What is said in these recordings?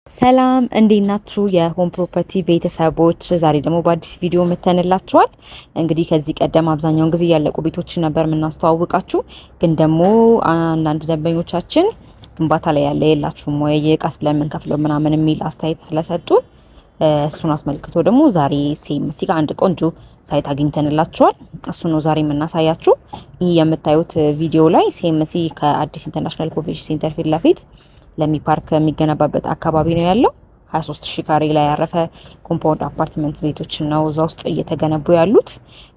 ሰላም እንዴት ናችሁ? የሆም ፕሮፐርቲ ቤተሰቦች፣ ዛሬ ደግሞ በአዲስ ቪዲዮ መተንላችኋል። እንግዲህ ከዚህ ቀደም አብዛኛውን ጊዜ ያለቁ ቤቶችን ነበር የምናስተዋውቃችሁ፣ ግን ደግሞ አንዳንድ ደንበኞቻችን ግንባታ ላይ ያለ የላችሁም ወይ ቀስ ብለን የምንከፍለው ምናምን የሚል አስተያየት ስለሰጡ እሱን አስመልክቶ ደግሞ ዛሬ ሲኤምሲ ጋር አንድ ቆንጆ ሳይት አግኝተንላችኋል። እሱ ነው ዛሬ የምናሳያችሁ። ይህ የምታዩት ቪዲዮ ላይ ሲኤምሲ ከአዲስ ኢንተርናሽናል ኮንቬንሽን ሴንተር ፊት ለፊት ለሚ ፓርክ የሚገነባበት አካባቢ ነው ያለው። 23000 ካሬ ላይ ያረፈ ኮምፓውንድ አፓርትመንት ቤቶች ነው እዛ ውስጥ እየተገነቡ ያሉት።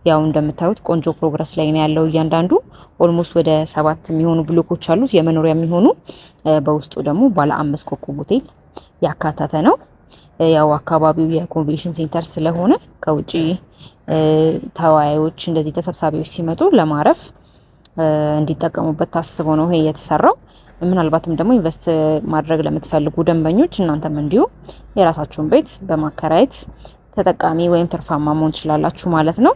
ያው እንደምታዩት ቆንጆ ፕሮግረስ ላይ ነው ያለው። እያንዳንዱ ኦልሞስት ወደ 7 የሚሆኑ ብሎኮች አሉት የመኖሪያ የሚሆኑ። በውስጡ ደግሞ ባለ 5 ኮከብ ሆቴል ያካተተ ነው። ያው አካባቢው የኮንቬንሽን ሴንተር ስለሆነ ከውጪ ተወያዮች እንደዚህ ተሰብሳቢዎች ሲመጡ ለማረፍ እንዲጠቀሙበት ታስቦ ነው ይሄ የተሰራው። ምናልባትም ደግሞ ኢንቨስት ማድረግ ለምትፈልጉ ደንበኞች እናንተም እንዲሁ የራሳችሁን ቤት በማከራየት ተጠቃሚ ወይም ትርፋማ መሆን ትችላላችሁ ማለት ነው።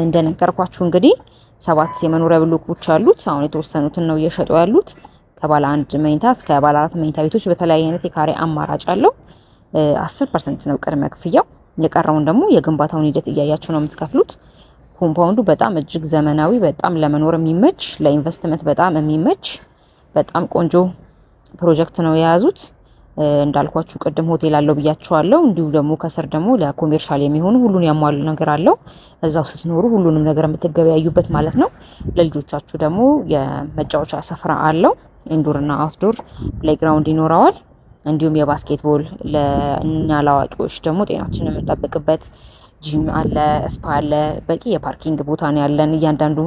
እንደነገርኳችሁ እንግዲህ 7 የመኖሪያ ብሎኮች አሉት። አሁን የተወሰኑትን ነው እየሸጡ ያሉት። ከባለ 1 መኝታ እስከ ባለ 4 መኝታ ቤቶች በተለያየ አይነት የካሬ አማራጭ አለው። 10% ነው ቅድመ ክፍያው። የቀረውን ደግሞ የግንባታውን ሂደት እያያችሁ ነው የምትከፍሉት። ኮምፓውንዱ በጣም እጅግ ዘመናዊ፣ በጣም ለመኖር የሚመች፣ ለኢንቨስትመንት በጣም የሚመች በጣም ቆንጆ ፕሮጀክት ነው የያዙት። እንዳልኳችሁ ቅድም ሆቴል አለው ብያችኋለሁ። እንዲሁ ደግሞ ከስር ደግሞ ለኮሜርሻል የሚሆኑ ሁሉን ያሟሉ ነገር አለው። እዛው ስትኖሩ ሁሉንም ነገር የምትገበያዩበት ማለት ነው። ለልጆቻችሁ ደግሞ የመጫወቻ ስፍራ አለው። ኢንዶር እና አውትዶር ፕሌይግራውንድ ይኖረዋል። እንዲሁም የባስኬትቦል ለእኛ ለአዋቂዎች ደግሞ ጤናችንን የምንጠብቅበት ጂም አለ፣ ስፓ አለ። በቂ የፓርኪንግ ቦታ ነው ያለን። እያንዳንዱ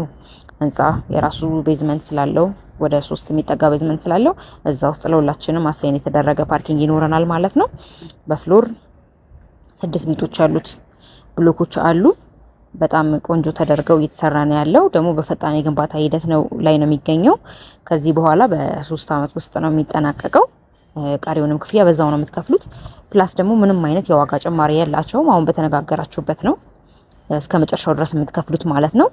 ህንጻ የራሱ ቤዝመንት ስላለው ወደ 3 የሚጠጋ ቤዝመንት ስላለው እዛ ውስጥ ለሁላችንም አሳይን የተደረገ ፓርኪንግ ይኖረናል ማለት ነው። በፍሎር 6 ቤቶች አሉት፣ ብሎኮች አሉ። በጣም ቆንጆ ተደርገው እየተሰራ ነው ያለው። ደግሞ በፈጣን የግንባታ ሂደት ነው ላይ ነው የሚገኘው። ከዚህ በኋላ በ3 አመት ውስጥ ነው የሚጠናቀቀው። ቀሪውንም ክፍያ በዛው ነው የምትከፍሉት። ፕላስ ደግሞ ምንም አይነት የዋጋ ጭማሪ የላቸውም። አሁን በተነጋገራችሁበት ነው እስከ መጨረሻው ድረስ የምትከፍሉት ማለት ነው።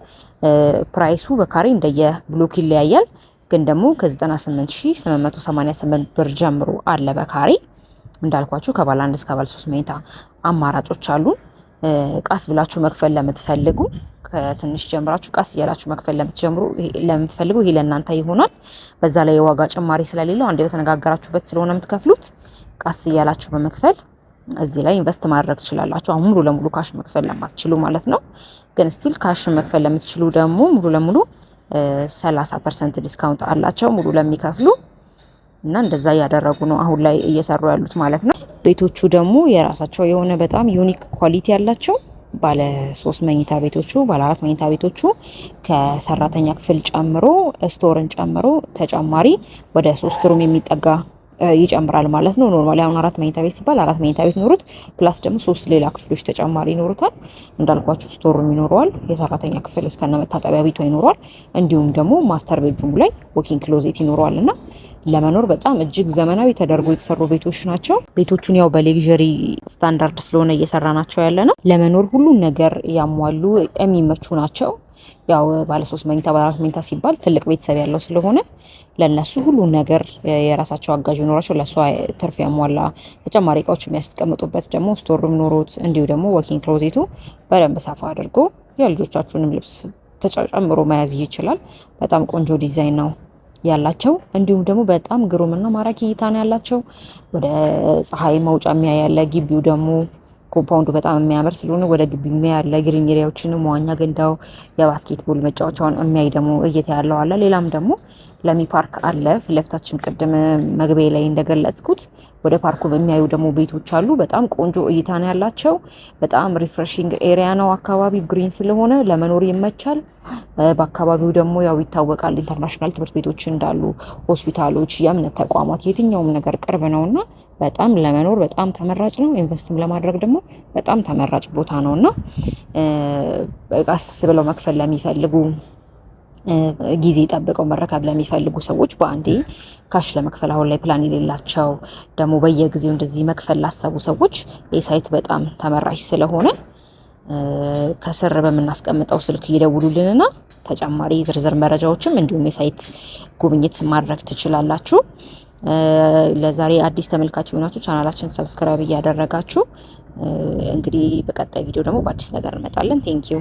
ፕራይሱ በካሬ እንደየ ብሎክ ይለያያል። ግን ደግሞ ከ98888 ብር ጀምሮ አለ በካሬ። እንዳልኳችሁ ከባለ 1 እስከ ባለ 3 መኝታ አማራጮች አሉ። ቃስ ብላችሁ መክፈል ለምትፈልጉ ከትንሽ ጀምራችሁ ቃስ እያላችሁ መክፈል ለምትፈልጉ ይሄ ለእናንተ ይሆናል። በዛ ላይ የዋጋ ጭማሪ ስለሌለው አንዴ በተነጋገራችሁበት ስለሆነ የምትከፍሉት ቃስ እያላችሁ በመክፈል እዚህ ላይ ኢንቨስት ማድረግ ትችላላችሁ። አሁን ሙሉ ለሙሉ ካሽ መክፈል ለማትችሉ ማለት ነው። ግን ስቲል ካሽ መክፈል ለምትችሉ ደግሞ ሙሉ ለሙሉ 30% ዲስካውንት አላቸው ሙሉ ለሚከፍሉ እና እንደዛ ያደረጉ ነው አሁን ላይ እየሰሩ ያሉት ማለት ነው። ቤቶቹ ደግሞ የራሳቸው የሆነ በጣም ዩኒክ ኳሊቲ ያላቸው ባለ 3 መኝታ ቤቶቹ፣ ባለ 4 መኝታ ቤቶቹ ከሰራተኛ ክፍል ጨምሮ ስቶርን ጨምሮ ተጨማሪ ወደ 3 ሩም የሚጠጋ ይጨምራል ማለት ነው። ኖርማሊ አሁን 4 መኝታ ቤት ሲባል 4 መኝታ ቤት ኖሩት ፕላስ ደግሞ 3 ሌላ ክፍሎች ተጨማሪ ይኖሩታል። እንዳልኳችሁ ስቶር ሩም ይኖረዋል። የሰራተኛ ክፍል እስከነ መታጠቢያ ቤቷ ይኖረዋል። እንዲሁም ደግሞ ማስተር ቤድሩም ላይ ዎኪንግ ክሎዜት ይኖረዋልና ለመኖር በጣም እጅግ ዘመናዊ ተደርጎ የተሰሩ ቤቶች ናቸው። ቤቶቹን ያው በሌግዠሪ ስታንዳርድ ስለሆነ እየሰራ ናቸው ያለ ነው። ለመኖር ሁሉን ነገር ያሟሉ የሚመቹ ናቸው። ያው ባለ 3 መኝታ ባለ 4 መኝታ ሲባል ትልቅ ቤተሰብ ያለው ስለሆነ ለነሱ ሁሉ ነገር የራሳቸው አጋዥ ይኖራቸው። ለሷ ትርፍ ያሟላ ተጨማሪ እቃዎች የሚያስቀምጡበት ደግሞ ስቶር ሩም ኖሮት እንዲሁ ደግሞ ወኪንግ ክሎዜቱ በደንብ ሰፋ አድርጎ የልጆቻችሁንም ልብስ ተጨምሮ መያዝ ይችላል። በጣም ቆንጆ ዲዛይን ነው ያላቸው። እንዲሁም ደግሞ በጣም ግሩምና ማራኪ እይታ ነው ያላቸው። ወደ ፀሐይ መውጫ የሚያያለ ግቢው ደግሞ ኮምፓውንዱ በጣም የሚያምር ስለሆነ ወደ ግቢው የሚያያለ ግሪን ኤሪያዎችን፣ መዋኛ ገንዳው፣ የባስኬትቦል መጫወቻውን የሚያይ ደግሞ እይታ ያለው አለ። ሌላም ደግሞ ለሚ ፓርክ አለ ፊት ለፊታችን። ቅድም መግቢያ ላይ እንደገለጽኩት ወደ ፓርኩ የሚያዩ ደግሞ ቤቶች አሉ። በጣም ቆንጆ እይታ ነው ያላቸው። በጣም ሪፍሬሺንግ ኤሪያ ነው። አካባቢው ግሪን ስለሆነ ለመኖር ይመቻል። በአካባቢው ደግሞ ያው ይታወቃል ኢንተርናሽናል ትምህርት ቤቶች እንዳሉ፣ ሆስፒታሎች፣ የእምነት ተቋማት፣ የትኛውም ነገር ቅርብ ነውና በጣም ለመኖር በጣም ተመራጭ ነው። ኢንቨስትም ለማድረግ ደግሞ በጣም ተመራጭ ቦታ ነውና ቀስ ብለው መክፈል ለሚፈልጉ ጊዜ ጠብቀው መረከብ ለሚፈልጉ ሰዎች በአንዴ ካሽ ለመክፈል አሁን ላይ ፕላን የሌላቸው ደግሞ በየጊዜው እንደዚህ መክፈል ላሰቡ ሰዎች የሳይት በጣም ተመራጭ ስለሆነ ከስር በምናስቀምጠው ስልክ ይደውሉልንና ተጨማሪ ዝርዝር መረጃዎችም እንዲሁም የሳይት ጉብኝት ማድረግ ትችላላችሁ። ለዛሬ አዲስ ተመልካች የሆናችሁ ቻናላችን ሰብስክራይብ እያደረጋችሁ እንግዲህ በቀጣይ ቪዲዮ ደግሞ በአዲስ ነገር እንመጣለን። ቴንኪዩ